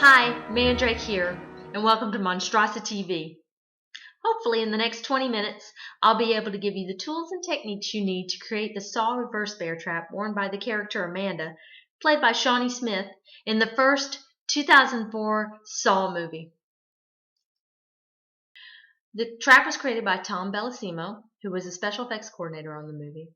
Hi, Mandrake here, and welcome to Monstrosity TV. Hopefully in the next 20 minutes, I'll be able to give you the tools and techniques you need to create the saw reverse bear trap worn by the character Amanda, played by Shawnee Smith, in the first 2004 Saw movie. The trap was created by Tom Bellissimo, who was a special effects coordinator on the movie,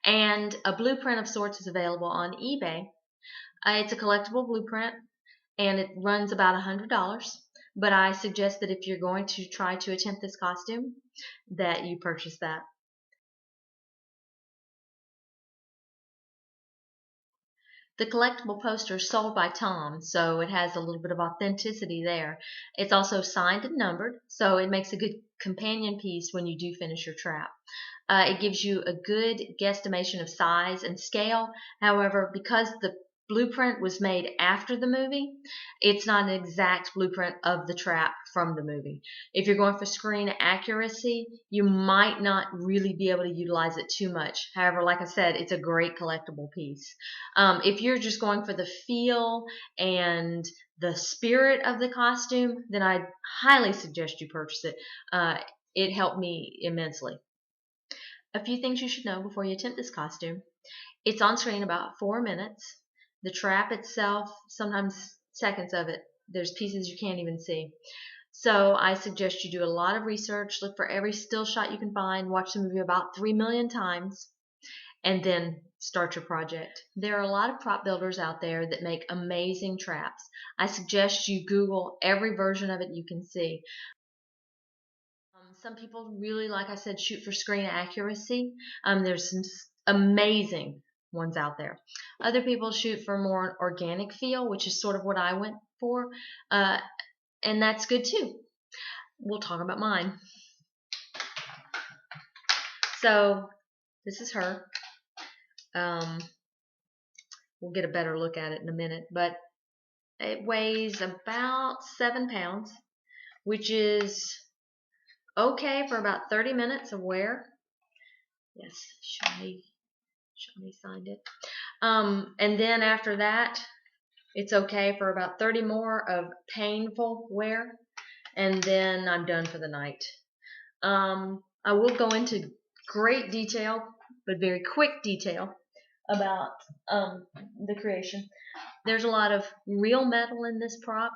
and a blueprint of sorts is available on eBay. It's a collectible blueprint, and it runs about $100. But I suggest that if you're going to try to attempt this costume, that you purchase that. The collectible poster is sold by Tom, so it has a little bit of authenticity there. It's also signed and numbered, so it makes a good companion piece when you do finish your trap. It gives you a good guesstimation of size and scale. However, because the blueprint was made after the movie, it's not an exact blueprint of the trap from the movie. If you're going for screen accuracy, you might not really be able to utilize it too much. However, like I said, it's a great collectible piece. If you're just going for the feel and the spirit of the costume, then I highly suggest you purchase it. It helped me immensely. A few things you should know before you attempt this costume. It's on screen about 4 minutes. The trap itself, sometimes seconds of it, there's pieces you can't even see. So I suggest you do a lot of research, look for every still shot you can find, watch the movie about 3 million times, and then start your project. There are a lot of prop builders out there that make amazing traps. I suggest you Google every version of it you can see. Some people really, like I said, shoot for screen accuracy. There's some amazing ones out there. Other people shoot for more organic feel, which is sort of what I went for, and that's good too. We'll talk about mine. So this is her. We'll get a better look at it in a minute, but it weighs about 7 pounds, which is okay for about 30 minutes of wear. Yes, Shawnee signed it. And then after that, it's okay for about 30 more of painful wear, and then I'm done for the night. I will go into great detail, but very quick detail, about the creation. There's a lot of real metal in this prop.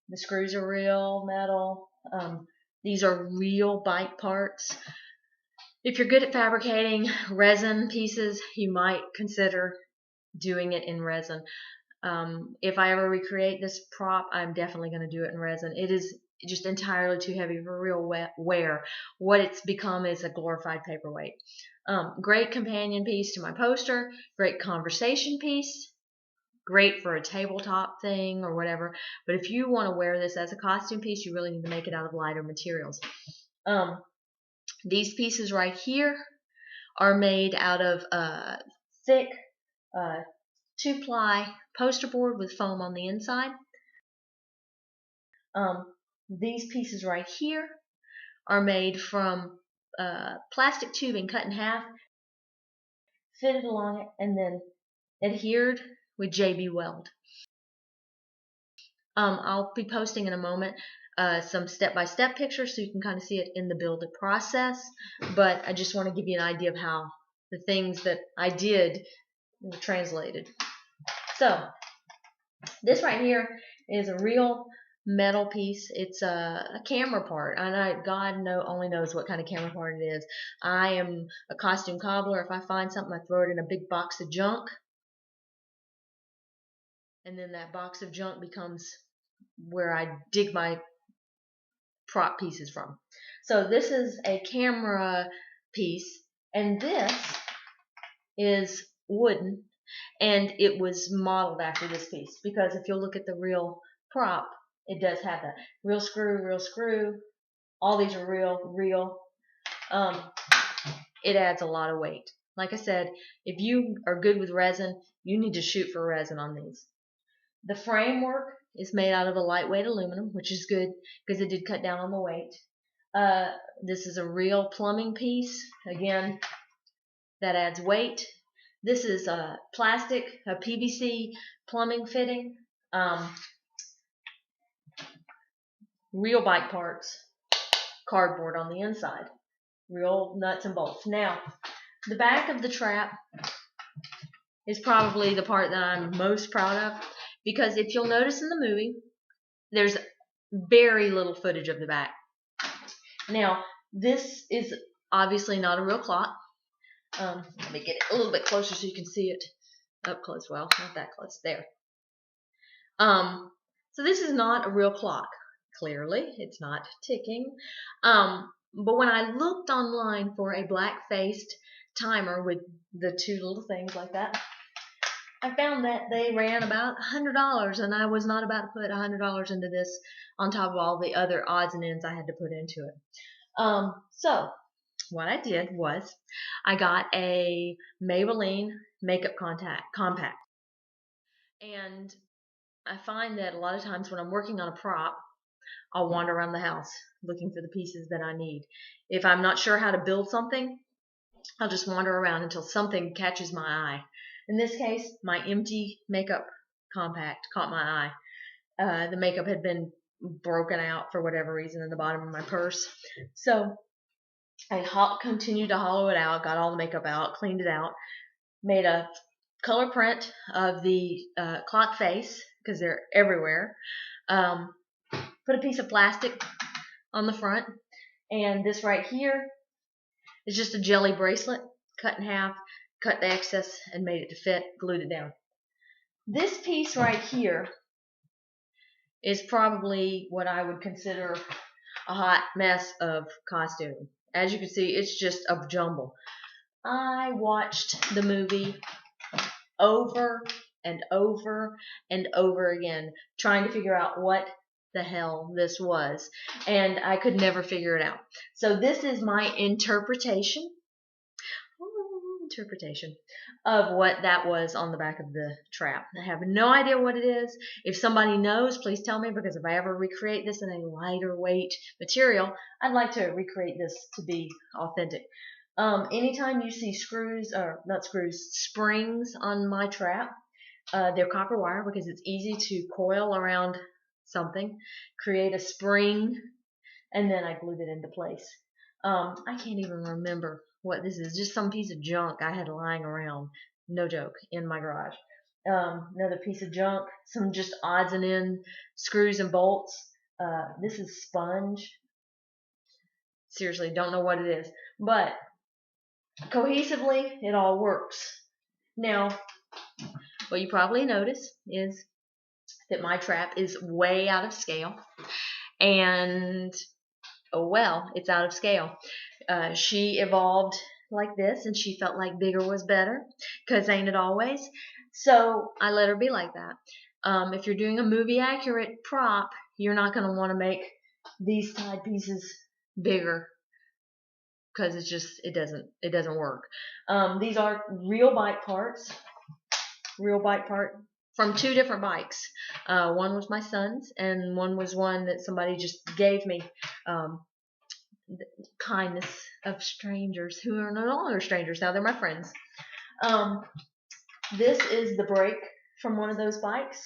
The screws are real metal. These are real bike parts. If you're good at fabricating resin pieces, you might consider doing it in resin. If I ever recreate this prop, I'm definitely going to do it in resin. It is just entirely too heavy for real wear. What it's become is a glorified paperweight. Great companion piece to my poster, great conversation piece, great for a tabletop thing or whatever. But if you want to wear this as a costume piece, you really need to make it out of lighter materials. These pieces right here are made out of thick 2-ply poster board with foam on the inside. These pieces right here are made from plastic tubing cut in half, fitted along it, and then adhered with JB Weld. I'll be posting in a moment some step-by-step pictures so you can kind of see it in the build process, but I just want to give you an idea of how the things that I did were translated. So this right here is a real metal piece. It's a camera part, and God only knows what kind of camera part it is. I am a costume cobbler. If I find something, I throw it in a big box of junk, and then that box of junk becomes where I dig my prop pieces from. So this is a camera piece, and this is wooden, and it was modeled after this piece, because if you'll look at the real prop, it does have that real screw. All these are real. It adds a lot of weight. Like I said, if you are good with resin, you need to shoot for resin on these. The framework is made out of a lightweight aluminum, which is good because it did cut down on the weight. This is a real plumbing piece. Again, that adds weight. This is a plastic, a PVC plumbing fitting. real bike parts, cardboard on the inside, real nuts and bolts. Now, the back of the trap is probably the part that I'm most proud of, because if you'll notice in the movie, there's very little footage of the back. Now, this is obviously not a real clock. Let me get it a little bit closer so you can see it up close. Well, not that close. There. So this is not a real clock. Clearly, it's not ticking. But when I looked online for a black-faced timer with the two little things like that, I found that they ran about $100, and I was not about to put $100 into this on top of all the other odds and ends I had to put into it. So what I did was I got a Maybelline makeup compact. And I find that a lot of times when I'm working on a prop, I'll wander around the house looking for the pieces that I need. If I'm not sure how to build something, I'll just wander around until something catches my eye. In this case, my empty makeup compact caught my eye. The makeup had been broken out for whatever reason in the bottom of my purse. So I continued to hollow it out, got all the makeup out, cleaned it out, made a color print of the clock face, because they're everywhere. Put a piece of plastic on the front, and this right here is just a jelly bracelet, cut in half, cut the excess and made it to fit, glued it down. This piece right here is probably what I would consider a hot mess of costume. As you can see, it's just a jumble. I watched the movie over and over and over again, trying to figure out what the hell this was, and I could never figure it out. So this is my interpretation of what that was on the back of the trap. I have no idea what it is. If somebody knows, please tell me, because if I ever recreate this in a lighter weight material, I'd like to recreate this to be authentic. Anytime you see springs on my trap, they're copper wire, because it's easy to coil around something, create a spring, and then I glued it into place. I can't even remember what this is. Just some piece of junk I had lying around, no joke, in my garage. Another piece of junk, some just odds and ends, screws and bolts. This is sponge. Seriously, don't know what it is, but cohesively, it all works. Now, what you probably notice is that my trap is way out of scale, and oh well, it's out of scale. She evolved like this, and she felt like bigger was better, because ain't it always? So I let her be like that. If you're doing a movie accurate prop, you're not going to want to make these side pieces bigger, because it doesn't work. These are real bike parts from two different bikes. One was my son's, and one was one that somebody just gave me. The kindness of strangers, who are no longer strangers now, they're my friends. This is the brake from one of those bikes.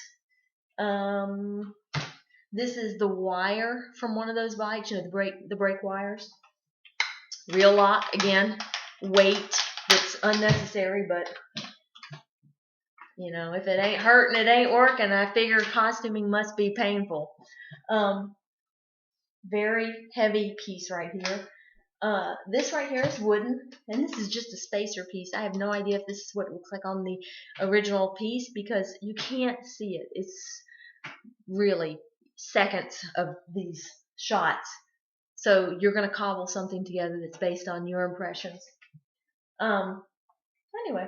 This is the wire from one of those bikes, the brake wires. Real lock, again, weight that's unnecessary, but if it ain't hurting, it ain't working. I figure costuming must be painful. Very heavy piece right here. This right here is wooden, and this is just a spacer piece. I have no idea if this is what it looks like on the original piece, because you can't see it. It's really seconds of these shots. So you're going to cobble something together that's based on your impressions. Anyway,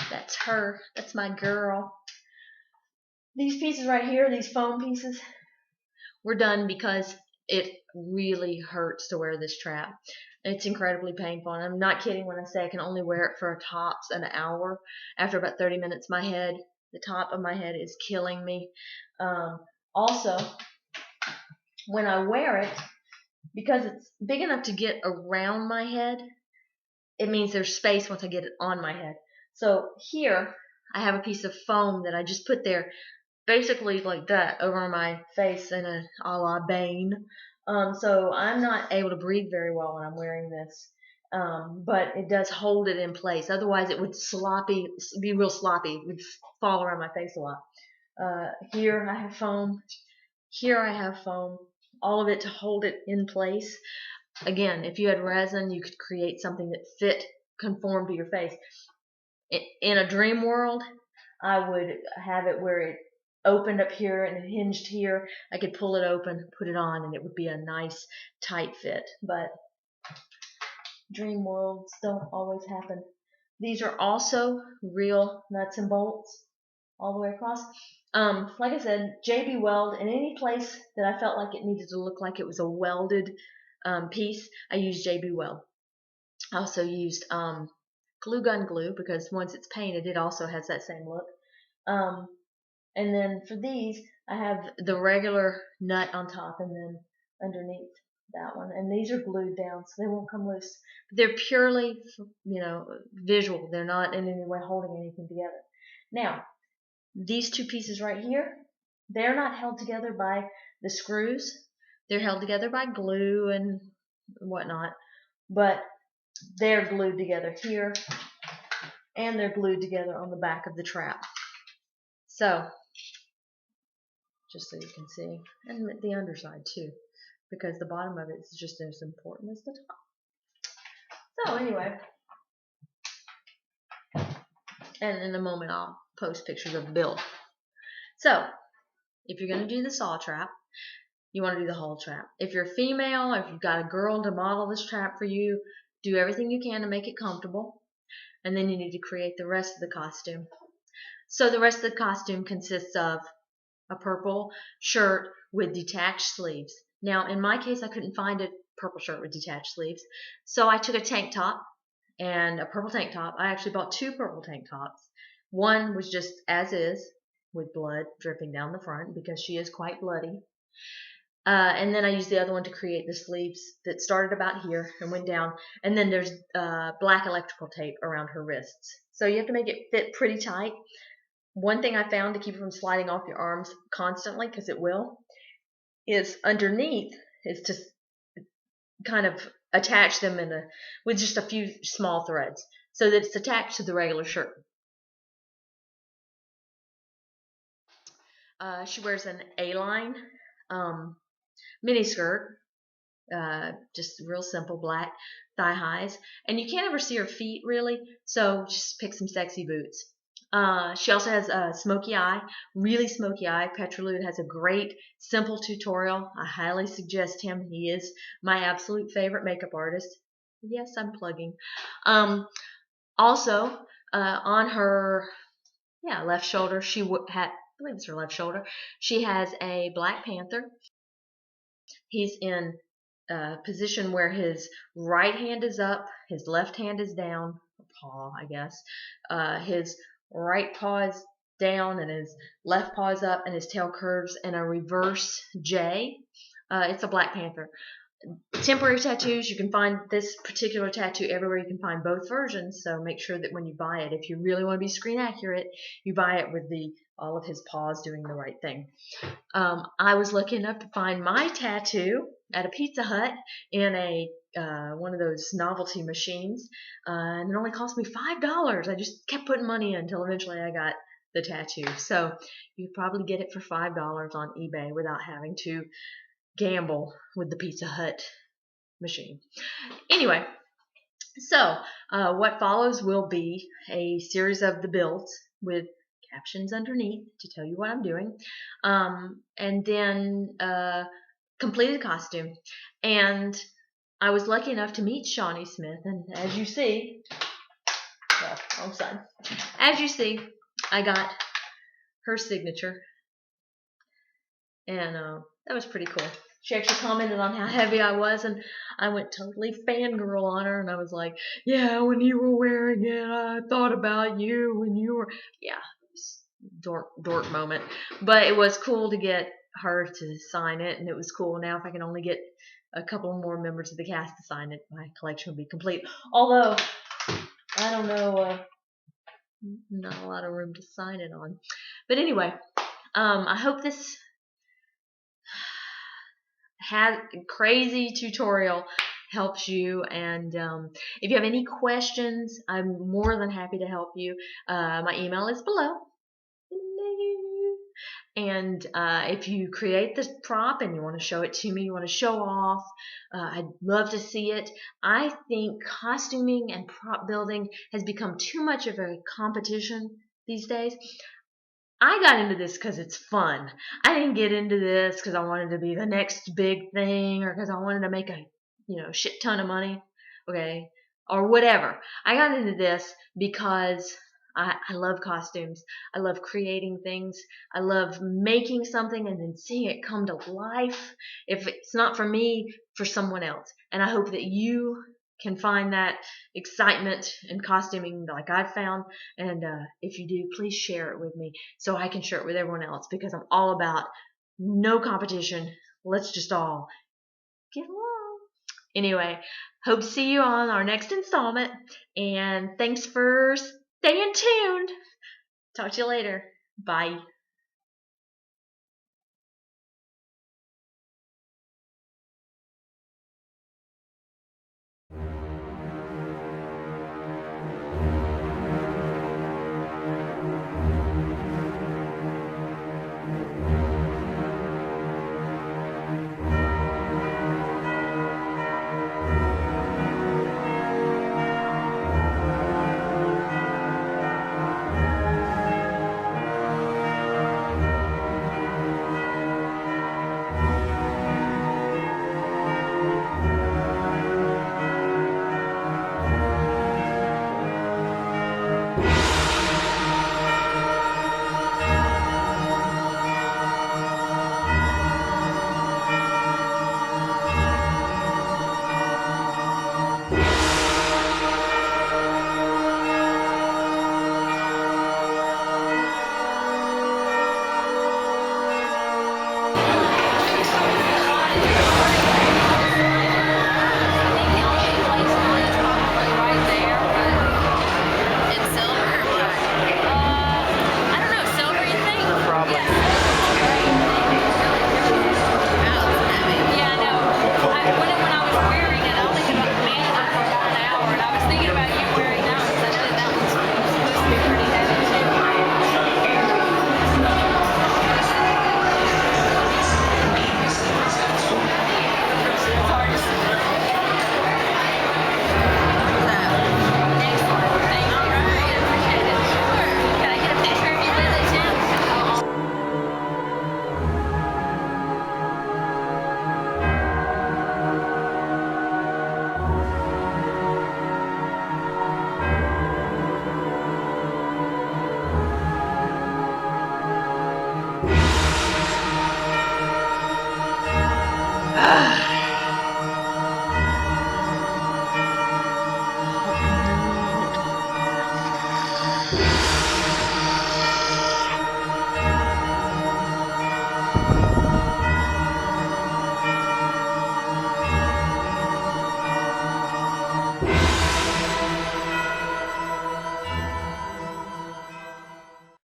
that's her. That's my girl. These pieces right here, these foam pieces, were done because it really hurts to wear this trap. It's incredibly painful, and I'm not kidding when I say I can only wear it for tops an hour. After about 30 minutes, the top of my head is killing me. Also, when I wear it, because it's big enough to get around my head, it means there's space once I get it on my head. So here, I have a piece of foam that I just put there basically like that over my face in a la Bane. So I'm not able to breathe very well when I'm wearing this. But it does hold it in place. Otherwise, it would be real sloppy. It would fall around my face a lot. Here I have foam. Here I have foam. All of it to hold it in place. Again, if you had resin, you could create something that conform to your face. In a dream world, I would have it where it opened up here and it hinged here. I could pull it open, put it on, and it would be a nice tight fit. But dream worlds don't always happen. These are also real nuts and bolts all the way across. Like I said, JB Weld, in any place that I felt like it needed to look like it was a welded piece, I used JB Weld. I also used glue gun glue because once it's painted, it also has that same look. And then for these, I have the regular nut on top and then underneath that one. And these are glued down, so they won't come loose. But they're purely, visual. They're not in any way holding anything together. Now, these two pieces right here, they're not held together by the screws. They're held together by glue and whatnot. But they're glued together here, and they're glued together on the back of the trap. So, just so you can see, and the underside too, because the bottom of it is just as important as the top. So anyway, and in a moment I'll post pictures of the build. So, if you're going to do the saw trap, you want to do the whole trap. If you're female, or if you've got a girl to model this trap for you, do everything you can to make it comfortable, and then you need to create the rest of the costume. So the rest of the costume consists of a purple shirt with detached sleeves. Now, in my case, I couldn't find a purple shirt with detached sleeves, so I took a tank top and a purple tank top. I actually bought 2 purple tank tops. One was just as is, with blood dripping down the front because she is quite bloody. And then I used the other one to create the sleeves that started about here and went down. And then there's black electrical tape around her wrists. So you have to make it fit pretty tight. One thing I found to keep it from sliding off your arms constantly, because it will, is underneath is to kind of attach them with just a few small threads so that it's attached to the regular shirt. She wears an A-line mini skirt, just real simple black thigh highs, and you can't ever see her feet really, so just pick some sexy boots. She also has a smoky eye, really smoky eye. Pertrilude has a great simple tutorial. I highly suggest him. He is my absolute favorite makeup artist. Yes, I'm plugging. Also, on her left shoulder, I believe it's her left shoulder, she has a Black Panther. He's in a position where his right hand is up, his left hand is down, paw, I guess. His right paw is down and his left paw is up, and his tail curves in a reverse J. It's a Black Panther. Temporary tattoos, you can find this particular tattoo everywhere. You can find both versions, so make sure that when you buy it, if you really want to be screen accurate, you buy it with all of his paws doing the right thing. I was lucky enough to find my tattoo at a Pizza Hut in one of those novelty machines, and it only cost me $5. I just kept putting money in until eventually I got the tattoo. So you could probably get it for $5 on eBay without having to gamble with the Pizza Hut machine. Anyway, so what follows will be a series of the builds with captions underneath to tell you what I'm doing, and then completed costume. And I was lucky enough to meet Shawnee Smith, and as you see, wrong side. As you see, I got her signature, and that was pretty cool. She actually commented on how heavy I was, and I went totally fangirl on her, and I was like, yeah, when you were wearing it, I thought about you when you were, dork moment. But it was cool to get her to sign it, and it was cool. Now if I can only get a couple more members of the cast to sign it, my collection will be complete. Although, I don't know, not a lot of room to sign it on. But anyway, I hope this crazy tutorial helps you, and if you have any questions, I'm more than happy to help you. My email is below. And if you create this prop and you want to show it to me, you want to show off, I'd love to see it. I think costuming and prop building has become too much of a competition these days. I got into this because it's fun. I didn't get into this because I wanted to be the next big thing or because I wanted to make a shit ton of money, okay, or whatever. I got into this because I love costumes. I love creating things. I love making something and then seeing it come to life. If it's not for me, for someone else. And I hope that you can find that excitement in costuming like I've found. And if you do, please share it with me so I can share it with everyone else, because I'm all about no competition. Let's just all get along. Anyway, hope to see you on our next installment, and thanks for staying tuned. Talk to you later. Bye.